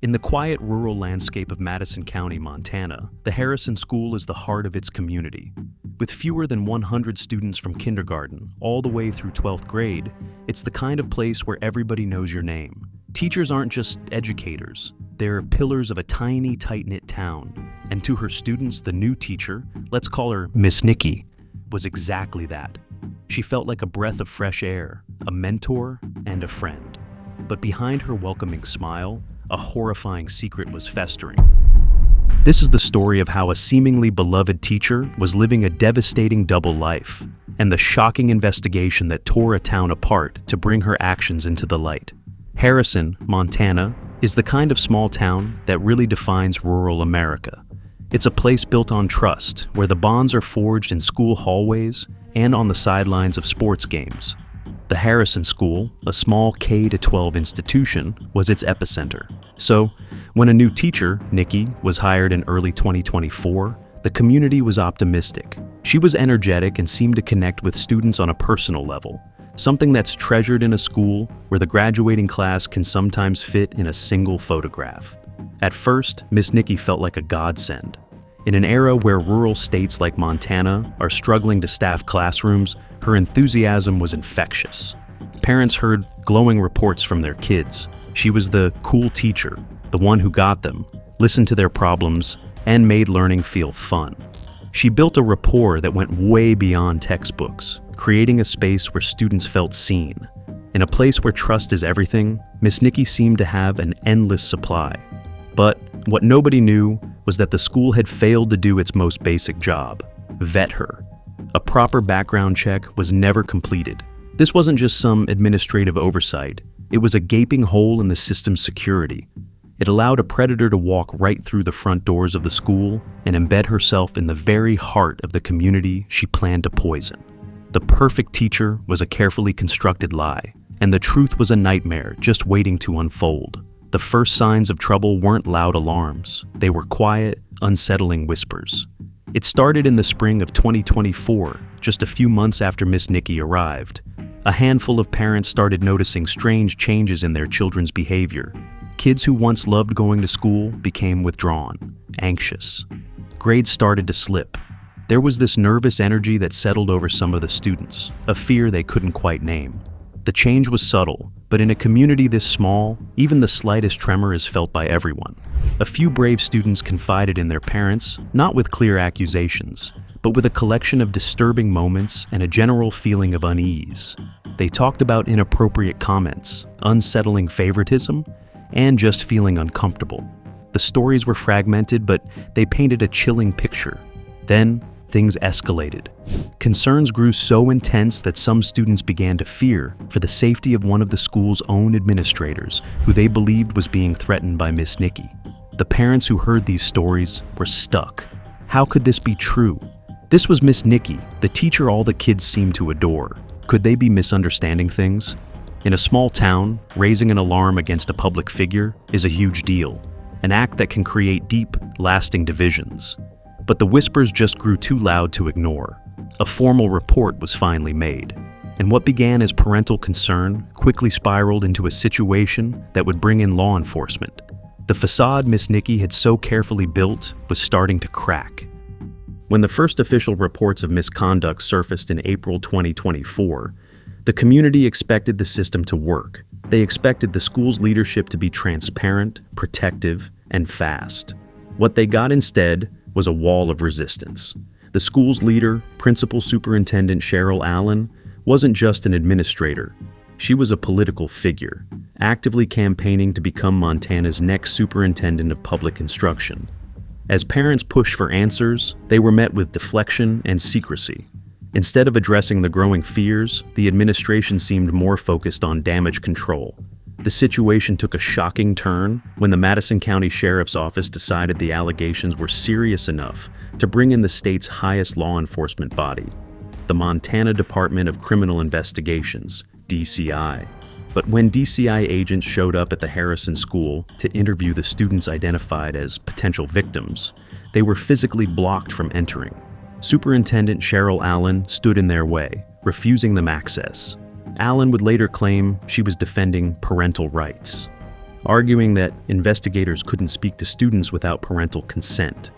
In the quiet rural landscape of Madison County, Montana, the Harrison School is the heart of its community. With fewer than 100 students from kindergarten all the way through 12th grade, it's the kind of place where everybody knows your name. Teachers aren't just educators, they're pillars of a tiny, tight-knit town. And to her students, the new teacher, let's call her Miss Nikki, was exactly that. She felt like a breath of fresh air, a mentor, and a friend. But behind her welcoming smile, a horrifying secret was festering. This is the story of how a seemingly beloved teacher was living a devastating double life, and the shocking investigation that tore a town apart to bring her actions into the light. Harrison, Montana, is the kind of small town that really defines rural America. It's a place built on trust, where the bonds are forged in school hallways and on the sidelines of sports games. The Harrison School, a small K-12 institution, was its epicenter. So, when a new teacher, Nikki, was hired in early 2024, the community was optimistic. She was energetic and seemed to connect with students on a personal level, something that's treasured in a school where the graduating class can sometimes fit in a single photograph. At first, Miss Nikki felt like a godsend. In an era where rural states like Montana are struggling to staff classrooms, her enthusiasm was infectious. Parents heard glowing reports from their kids. She was the cool teacher, the one who got them, listened to their problems, and made learning feel fun. She built a rapport that went way beyond textbooks, creating a space where students felt seen. In a place where trust is everything, Miss Nikki seemed to have an endless supply. But what nobody knew was that the school had failed to do its most basic job: vet her. A proper background check was never completed. This wasn't just some administrative oversight, it was a gaping hole in the system's security. It allowed a predator to walk right through the front doors of the school and embed herself in the very heart of the community she planned to poison. The perfect teacher was a carefully constructed lie, and the truth was a nightmare just waiting to unfold. The first signs of trouble weren't loud alarms. They were quiet, unsettling whispers. It started in the spring of 2024, just a few months after Miss Nikki arrived. A handful of parents started noticing strange changes in their children's behavior. Kids who once loved going to school became withdrawn, anxious. Grades started to slip. There was this nervous energy that settled over some of the students, a fear they couldn't quite name. The change was subtle, but in a community this small, even the slightest tremor is felt by everyone. A few brave students confided in their parents, not with clear accusations, but with a collection of disturbing moments and a general feeling of unease. They talked about inappropriate comments, unsettling favoritism, and just feeling uncomfortable. The stories were fragmented, but they painted a chilling picture. Then, things escalated. Concerns grew so intense that some students began to fear for the safety of one of the school's own administrators, who they believed was being threatened by Miss Nikki. The parents who heard these stories were stuck. How could this be true? This was Miss Nikki, the teacher all the kids seemed to adore. Could they be misunderstanding things? In a small town, raising an alarm against a public figure is a huge deal, an act that can create deep, lasting divisions. But the whispers just grew too loud to ignore. A formal report was finally made, and what began as parental concern quickly spiraled into a situation that would bring in law enforcement. The facade Miss Nikki had so carefully built was starting to crack. When the first official reports of misconduct surfaced in April 2024, the community expected the system to work. They expected the school's leadership to be transparent, protective, and fast. What they got instead was a wall of resistance. The school's leader, Principal Superintendent Sharyl Allen, wasn't just an administrator. She was a political figure, actively campaigning to become Montana's next superintendent of public instruction. As parents pushed for answers, they were met with deflection and secrecy. Instead of addressing the growing fears, the administration seemed more focused on damage control. The situation took a shocking turn when the Madison County Sheriff's Office decided the allegations were serious enough to bring in the state's highest law enforcement body, the Montana Department of Criminal Investigations, DCI. But when DCI agents showed up at the Harrison School to interview the students identified as potential victims, they were physically blocked from entering. Superintendent Sharyl Allen stood in their way, refusing them access. Allen would later claim she was defending parental rights. arguing that investigators couldn't speak to students without parental consent.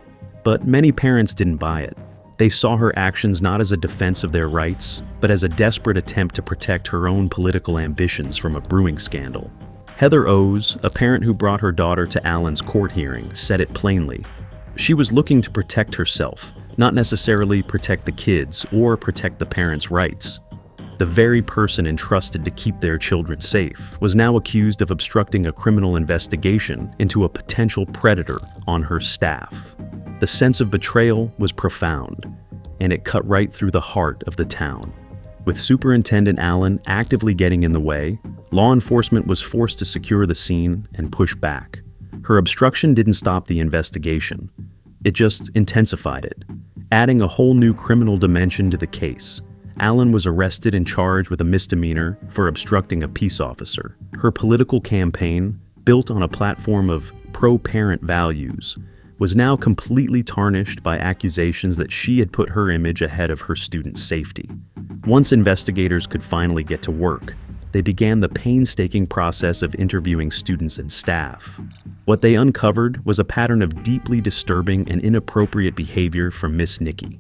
But many parents didn't buy it. They saw her actions not as a defense of their rights, but as a desperate attempt to protect her own political ambitions from a brewing scandal. Heather O's, a parent who brought her daughter to Allen's court hearing, said it plainly. She was looking to protect herself, not necessarily protect the kids or protect the parents' rights. The very person entrusted to keep their children safe was now accused of obstructing a criminal investigation into a potential predator on her staff. The sense of betrayal was profound, and it cut right through the heart of the town. With Superintendent Allen actively getting in the way, law enforcement was forced to secure the scene and push back. Her obstruction didn't stop the investigation. It just intensified it, adding a whole new criminal dimension to the case. Allen was arrested and charged with a misdemeanor for obstructing a peace officer. Her political campaign, built on a platform of pro-parent values, was now completely tarnished by accusations that she had put her image ahead of her students' safety. Once investigators could finally get to work, they began the painstaking process of interviewing students and staff. What they uncovered was a pattern of deeply disturbing and inappropriate behavior from Miss Nikki.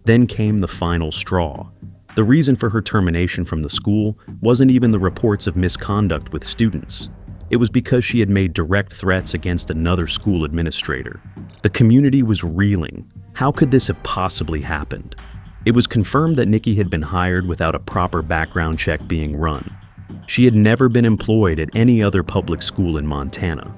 Then came the final straw. The reason for her termination from the school wasn't even the reports of misconduct with students. It was because she had made direct threats against another school administrator. The community was reeling. How could this have possibly happened? It was confirmed that Nikki had been hired without a proper background check being run. She had never been employed at any other public school in Montana.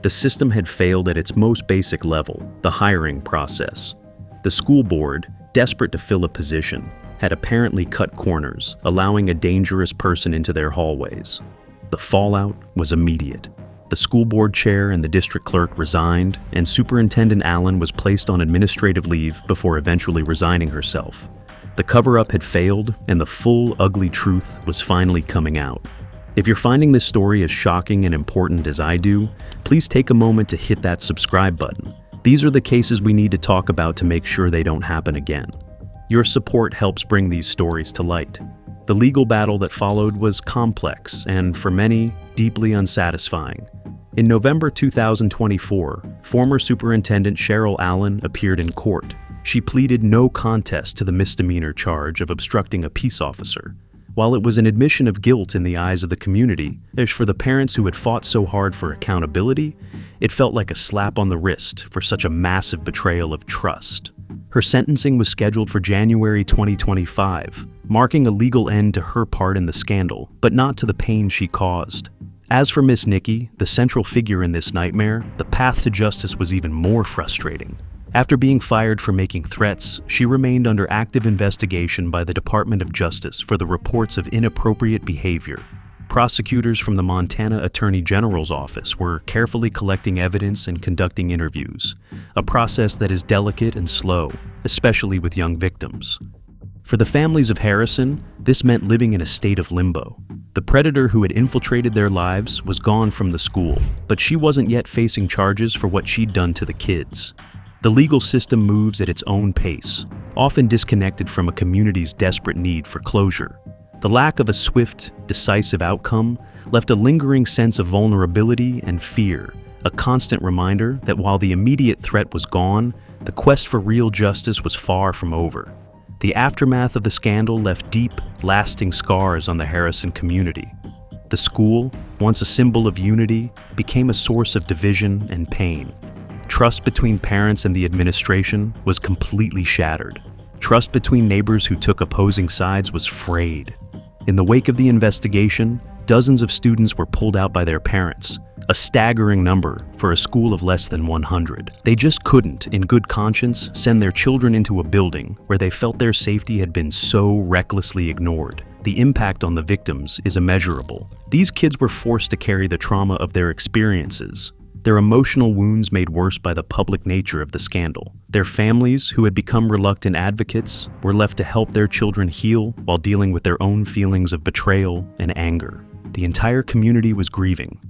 The system had failed at its most basic level, the hiring process. The school board, desperate to fill a position, had apparently cut corners, allowing a dangerous person into their hallways. The fallout was immediate. The school board chair and the district clerk resigned, and Superintendent Allen was placed on administrative leave before eventually resigning herself. The cover-up had failed, and the full, ugly truth was finally coming out. If you're finding this story as shocking and important as I do, please take a moment to hit that subscribe button. These are the cases we need to talk about to make sure they don't happen again. Your support helps bring these stories to light. The legal battle that followed was complex and, for many, deeply unsatisfying. In November 2024, former Superintendent Sharyl Allen appeared in court. She pleaded no contest to the misdemeanor charge of obstructing a peace officer. While it was an admission of guilt in the eyes of the community, as for the parents who had fought so hard for accountability, it felt like a slap on the wrist for such a massive betrayal of trust. Her sentencing was scheduled for January 2025, marking a legal end to her part in the scandal, but not to the pain she caused. As for Miss Nikki, the central figure in this nightmare, the path to justice was even more frustrating. After being fired for making threats, she remained under active investigation by the Department of Justice for the reports of inappropriate behavior. Prosecutors from the Montana Attorney General's office were carefully collecting evidence and conducting interviews, a process that is delicate and slow, especially with young victims. For the families of Harrison, this meant living in a state of limbo. The predator who had infiltrated their lives was gone from the school, but she wasn't yet facing charges for what she'd done to the kids. The legal system moves at its own pace, often disconnected from a community's desperate need for closure. The lack of a swift, decisive outcome left a lingering sense of vulnerability and fear, a constant reminder that while the immediate threat was gone, the quest for real justice was far from over. The aftermath of the scandal left deep, lasting scars on the Harrison community. The school, once a symbol of unity, became a source of division and pain. Trust between parents and the administration was completely shattered. Trust between neighbors who took opposing sides was frayed. In the wake of the investigation, dozens of students were pulled out by their parents, a staggering number for a school of less than 100. They just couldn't, in good conscience, send their children into a building where they felt their safety had been so recklessly ignored. The impact on the victims is immeasurable. These kids were forced to carry the trauma of their experiences, their emotional wounds made worse by the public nature of the scandal. Their families, who had become reluctant advocates, were left to help their children heal while dealing with their own feelings of betrayal and anger. The entire community was grieving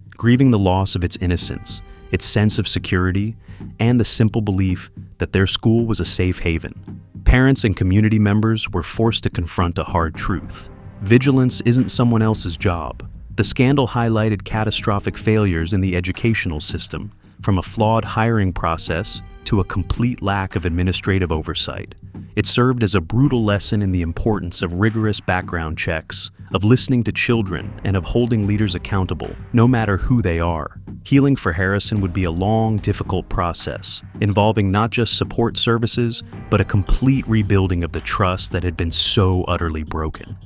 the loss of its innocence, its sense of security, and the simple belief that their school was a safe haven. Parents and community members were forced to confront a hard truth. Vigilance isn't someone else's job. The scandal highlighted catastrophic failures in the educational system, from a flawed hiring process to a complete lack of administrative oversight. It served as a brutal lesson in the importance of rigorous background checks, of listening to children, and of holding leaders accountable, no matter who they are. Healing for Harrison would be a long, difficult process, involving not just support services, but a complete rebuilding of the trust that had been so utterly broken.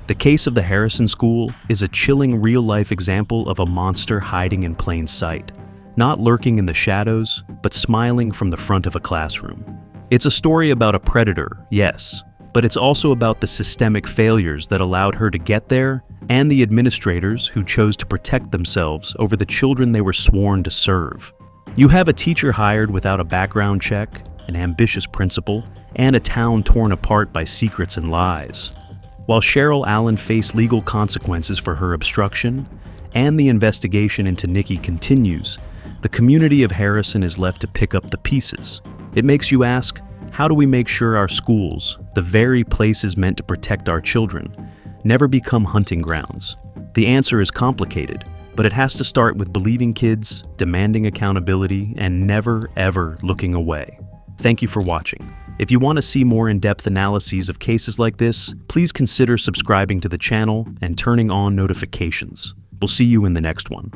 The case of the Harrison School is a chilling real-life example of a monster hiding in plain sight, not lurking in the shadows, but smiling from the front of a classroom. It's a story about a predator, yes, but it's also about the systemic failures that allowed her to get there and the administrators who chose to protect themselves over the children they were sworn to serve. You have a teacher hired without a background check, an ambitious principal, and a town torn apart by secrets and lies. While Sharyl Allen faced legal consequences for her obstruction, and the investigation into Nikki continues, the community of Harrison is left to pick up the pieces. It makes you ask, how do we make sure our schools, the very places meant to protect our children, never become hunting grounds? The answer is complicated, but it has to start with believing kids, demanding accountability, and never, ever looking away. Thank you for watching. If you want to see more in-depth analyses of cases like this, please consider subscribing to the channel and turning on notifications. We'll see you in the next one.